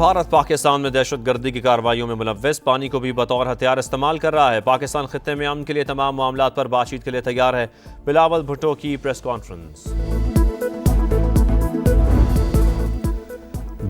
भारत पाकिस्तान में दहशतगर्दी की कार्रवाइयों में मुलव्वस, पानी को भी बतौर हथियार इस्तेमाल कर रहा है। पाकिस्तान खित्ते में अमन के लिए तमाम मामलात पर बातचीत के लिए तैयार है। बिलावल भुट्टो की प्रेस कॉन्फ्रेंस।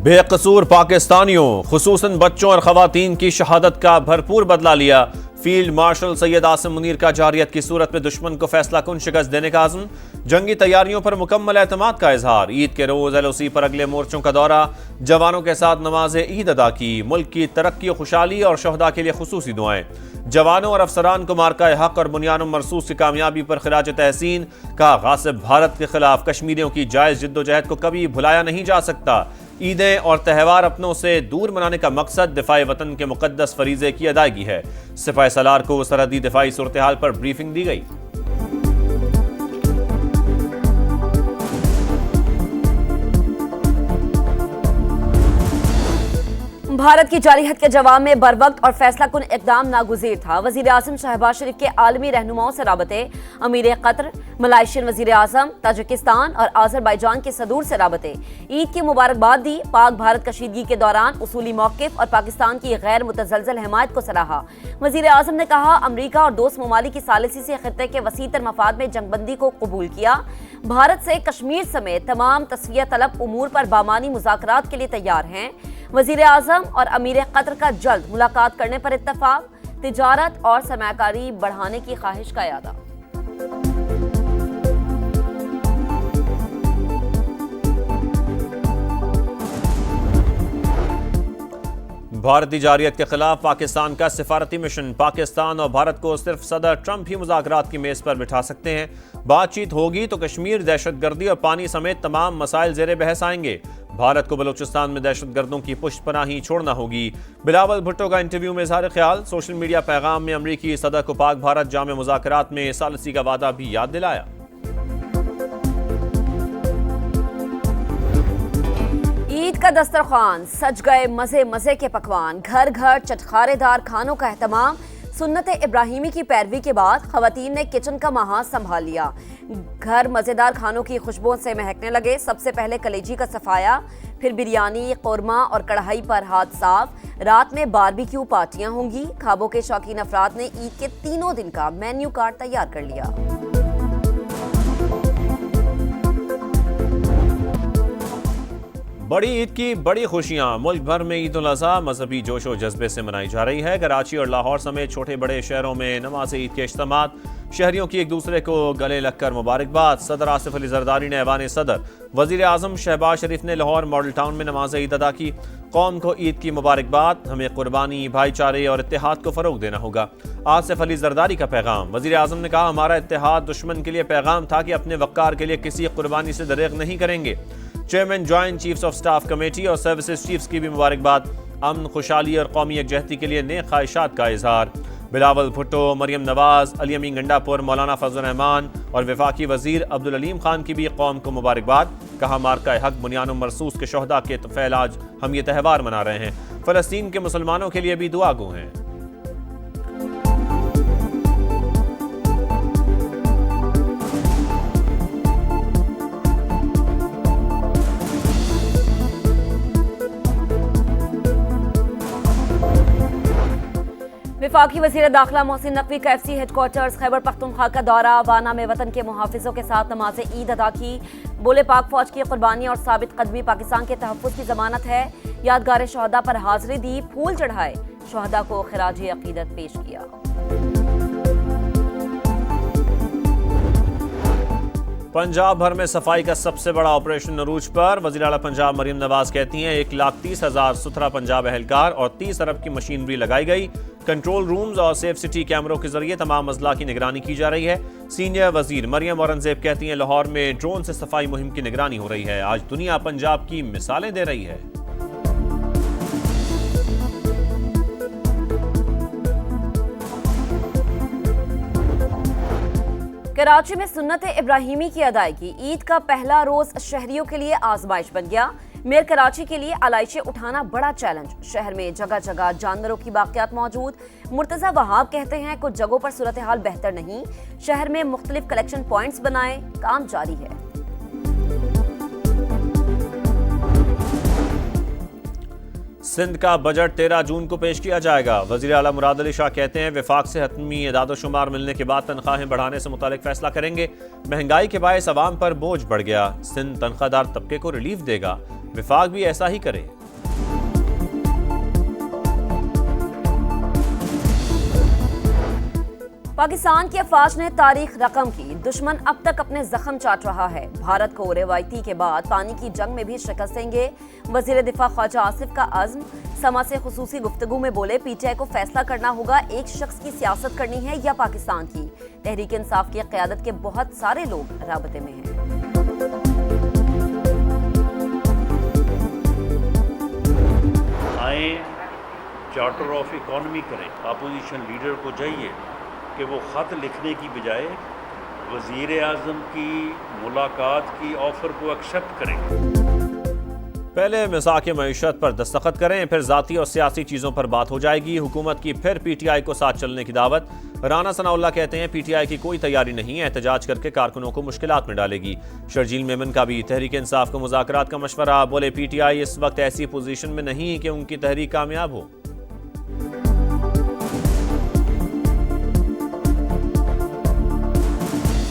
बेकसूर पाकिस्तानियों खुसूसन बच्चों और खवातीन की शहादत का भरपूर बदला लिया। फील्ड मार्शल सैयद आसिम मुनीर का जारियत की सूरत में दुश्मन को फैसला कुन शिकस्त देने का आज़म। जंगी तैयारियों पर मुकम्मल एतमाद का इजहार। ईद के रोज LOC पर अगले मोर्चों का दौरा। जवानों के साथ नमाज ईद अदा की। मुल्क की तरक्की और खुशहाली और शहदा के लिए खुसूसी दुआएं। जवानों और अफसरान को मार्का हक और बुनियान मरसूस की कामयाबी पर खिराज तहसीन। का गासिब भारत के खिलाफ कश्मीरियों की जायज जिद्दोजहद को कभी भुलाया नहीं जा सकता। ईदें और त्यौहार अपनों से दूर मनाने का मकसद दिफाई वतन के मुकद्दस फरीजे की अदायगी है। सिपाही सालार को सरहदी दिफाई सूरत हाल पर ब्रीफिंग दी गई। भारत की जारियत के जवाब में बरवक्त और फैसला कुन इकदाम नागुज़ीर था। वज़ीर आज़म शहबाज शरीफ के आलमी रहनुमाओं से राबते, अमीर कतर, मलाइशियन वज़ीर आज़म, ताजिकिस्तान और आज़रबाईजान के सदूर से राबते। ईद की मुबारकबाद दी। पाक भारत कशीदगी के दौरान उसूली मौक़िफ़ और पाकिस्तान की गैर मुतज़लज़ल हिमायत को सराहा। वज़ीर आज़म ने कहा, अमरीका और दोस्त ममालिक की सालिसी से खित्ते के वसीतर मफाद में जंगबंदी को कबूल किया। भारत से कश्मीर समेत तमाम तस्वीर तलब उमूर पर बामानी मुज़ाकरात के लिए तैयार हैं। वज़ीर आज़म और अमीर कतर का जल्द मुलाकात करने पर इत्तफाक। तिजारत और सरमायाकारी बढ़ाने की ख्वाहिश का इरादा। भारतीय जारियत के खिलाफ पाकिस्तान का सिफारती मिशन। पाकिस्तान और भारत को सिर्फ सदर ट्रंप ही मुज़ाकरात की मेज पर बिठा सकते हैं। बातचीत होगी तो कश्मीर, दहशतगर्दी और पानी समेत तमाम मसाइल ज़ेरे बहस आएंगे। भारत को बलूचिस्तान में दहशतगर्दों की पुष्टपनाही छोड़ना होगी। बिलावल भुट्टो का इंटरव्यू में इज़हार ख्याल। सोशल मीडिया पैगाम में अमरीकी सदर को पाक भारत जामे मुज़ाकरात में सालिसी का वादा भी याद दिलाया। ईद का दस्तरखान, सज गए मजे मजे के पकवान, घर घर चटखारेदार खानों का एहतमाम। सुन्नत इब्राहिमी की पैरवी के बाद खवातीन ने किचन का महाज संभाल लिया। घर मजेदार खानों की खुशबुओं से महकने लगे। सबसे पहले कलेजी का सफाया, फिर बिरयानी, कौरमा और कढ़ाई पर हाथ साफ। रात में बारबेक्यू पार्टियां होंगी। खाबों के शौकीन अफराद ने ईद के तीनों दिन का मेन्यू कार्ड तैयार कर लिया। बड़ी ईद की बड़ी खुशियां। मुल्क भर में ईद उल अज़हा मजहबी जोश और जज्बे से मनाई जा रही है। कराची और लाहौर समेत छोटे बड़े शहरों में नमाज ईद के इज्तिमात। शहरियों की एक दूसरे को गले लगकर मुबारकबाद। सदर आसिफ अली जरदारी ने ऐवान सदर, वज़ीर आज़म शहबाज शरीफ ने लाहौर मॉडल टाउन में नमाज ईद अदा की। कौम को ईद की मुबारकबाद। हमें कुर्बानी, भाईचारे और इत्तेहाद को फ़रोग देना होगा। आसिफ अली जरदारी का पैगाम। वज़ीर आज़म ने कहा, हमारा इत्तेहाद दुश्मन के लिए पैगाम था कि अपने वक़ार के लिए किसी कुर्बानी से दरेग नहीं करेंगे। Chairman joint chiefs of staff committee और सर्विसेज चीफ्स की भी मुबारकबाद। अमन, खुशहाली और कौमी यकजहती के लिए नेक ख्वाहिशात का इजहार। बिलावल भुट्टो, मरियम नवाज, अली अमीन गंडापुर, मौलाना फजल रहमान और वफाकी वजीर अब्दुल अलीम खान की भी कौम को मुबारकबाद। कहा, मार्का हक बुनियान मरसूस के शहदा के तफैल आज हम ये त्यौहार मना रहे हैं। फ़लस्तीन के मुसलमानों के लिए भी दुआ गो हैं। वफाकी वज़ीर दाखिला मोहसिन नकवी का FC हेडक्वार्टर्स खैबर पख्तूनख्वा का दौरा। वाना में वतन के मुहाफिजों के साथ नमाज ईद अदा की। बोले, पाक फौज की कुर्बानी और साबित कदमी पाकिस्तान के तहफ़्फ़ुज़ की ज़मानत है। यादगार शहदा पर हाज़िरी दी, फूल चढ़ाए, शहदा को खिराज अक़ीदत पेश किया। पंजाब भर में सफाई का सबसे बड़ा ऑपरेशन अरूज पर। वज़ीर आला पंजाब मरियम नवाज कहती हैं, 1,30,000 सुथरा पंजाब एहलकार और 30 अरब की मशीनरी लगाई गई। कंट्रोल रूम्स और सेफ सिटी कैमरों के जरिए तमाम अजला की निगरानी की जा रही है। सीनियर वजीर मरियम औरंगजेब कहती हैं, लाहौर में ड्रोन से सफाई मुहिम की निगरानी हो रही है। आज दुनिया पंजाब की मिसालें दे रही है। कराची में सुन्नत इब्राहिमी की अदायगी। ईद का पहला रोज शहरियों के लिए आजमाइश बन गया। मेयर कराची के लिए आलाइशें उठाना बड़ा चैलेंज। शहर में जगह जगह जानवरों की बाक़ियात मौजूद। मुर्तज़ा वहाब कहते हैं, कुछ जगहों पर सूरत हाल बेहतर नहीं। शहर में मुख्तलिफ कलेक्शन पॉइंट्स बनाए, काम जारी है। सिंध का बजट 13 जून को पेश किया जाएगा। वजीर आला मुराद अली शाह कहते हैं विफाक से हतमी एदाद-ओ-शुमार मिलने के बाद तनख्वाहें बढ़ाने से मुतालिक फैसला करेंगे। महंगाई के बायस अवाम पर बोझ बढ़ गया, सिंध तनख्वाहदार तबके को रिलीफ देगा, विफाक भी ऐसा ही करे। पाकिस्तान की अफवाज ने तारीख रकम की, दुश्मन अब तक अपने जख्म चाट रहा है। भारत को रवायती के बाद पानी की जंग में भी शिकस्त देंगे। वजीर दिफा ख्वाजा आसिफ का अज़्म। समा से खुसूसी गुफ्तगू में बोले पीटीआई को फैसला करना होगा एक शख्स की सियासत करनी है या पाकिस्तान की। तहरीक इंसाफ की क़यादत के बहुत सारे लोग राबते में हैं। आए चार्टर ऑफ इकॉनमी करें, अपोजिशन लीडर को चाहिए कि वो ख़त लिखने की बजाय वज़ीर आज़म की मुलाकात की ऑफ़र को एक्सेप्ट करें। पहले मिज़ाक़ मईशत पर दस्तखत करें, फिर ज़ाती और सियासी चीज़ों पर बात हो जाएगी। हुकूमत की फिर पीटीआई को साथ चलने की दावत। राना सनाउल्लाह कहते हैं पीटीआई की कोई तैयारी नहीं है, एहतजाज करके कारकुनों को मुश्किलात में डालेगी। शर्जील मेमन का भी तहरीक इंसाफ को मुज़ाकरात का मशवरा। बोले पीटीआई इस वक्त ऐसी पोजीशन में नहीं कि उनकी तहरीक कामयाब हो।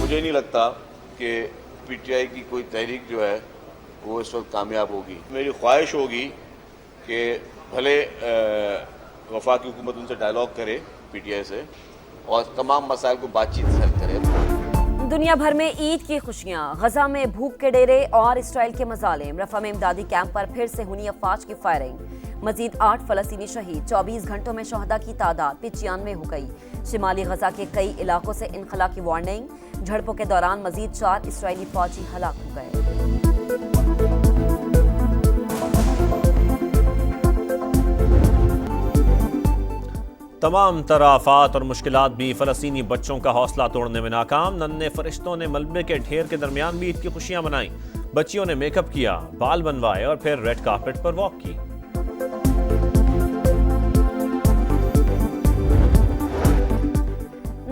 मुझे नहीं लगता कि पीटीआई की कोई तहरीक जो है वो इस वक्त कामयाब होगी। मेरी ख्वाहिश होगी कि भले वफाकी हुकूमत उनसे डायलॉग करे पीटीआई से और तमाम मसाइल को बातचीत से हल करे। दुनिया भर में ईद की खुशियां, गजा में भूख के डेरे और इसराइल के मजालिम। रफा में इमदादी कैंप पर फिर से हुई अफवाज की फायरिंग। मजीद 8 फलस्तीनी शहीद। 24 घंटों में शहदा की तादाद 95 हो गई। शिमाली गजा के कई इलाकों से इनखला की वार्निंग। झड़पों के दौरान मजीद 4 इसराइली फौजी हलाक हो गए। तमाम तराफात और मुश्किलात भी फलस्तीनी बच्चों का हौसला तोड़ने में नाकाम। नन्हे फरिश्तों ने मलबे के ढेर के दरमियान भी ईद की खुशियां मनाई। बच्चियों ने मेकअप किया, बाल बनवाए और फिर रेड कार्पेट पर वॉक की।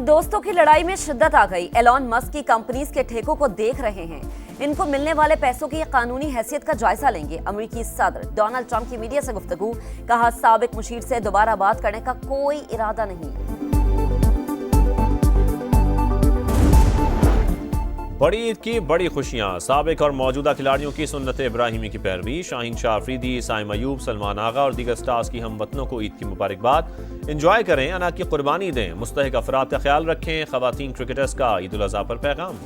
दोस्तों की लड़ाई में शिद्दत आ गई। एलॉन मस्क की कंपनीज के ठेकों को देख रहे हैं। इनको मिलने वाले पैसों की कानूनी हैसियत का जायजा लेंगे। अमेरिकी सदर डोनाल्ड ट्रंप की मीडिया से गुफ्तगू। कहा साबिक मुशीर से दोबारा बात करने का कोई इरादा नहीं। बड़ी ईद की बड़ी खुशियां, साबिक और मौजूदा खिलाड़ियों की सुन्नत इब्राहिमी की पैरवी। शाहीन शाह अफरीदी, साइम अयूब, सलमान आगा और दीगर स्टार्स की हमवतनों को ईद की मुबारकबाद। एंजॉय करें, अना की कुर्बानी दें, मुस्तहिक अफराद का ख्याल रखें। खवातीन क्रिकेटर्स का ईद उल अज़हा पर पैगाम।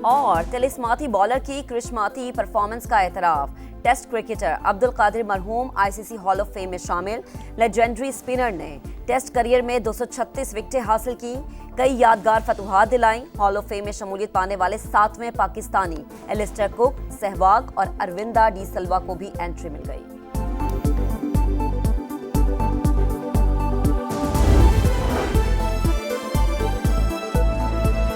और तिलिस्माती बॉलर की करिश्माती परफॉर्मेंस का एतराफ। टेस्ट क्रिकेटर अब्दुल कादिर मरहूम आईसीसी हॉल ऑफ फेम में शामिल। लेजेंडरी स्पिनर ने टेस्ट करियर में 236 विकेटें हासिल की, कई यादगार फतुहात दिलाई। हॉल ऑफ फेम में शमूलियत पाने वाले 7वें पाकिस्तानी एलिस्टर कुक, सहवाग और अरविंदा डी सिल्वा को भी एंट्री मिल गई।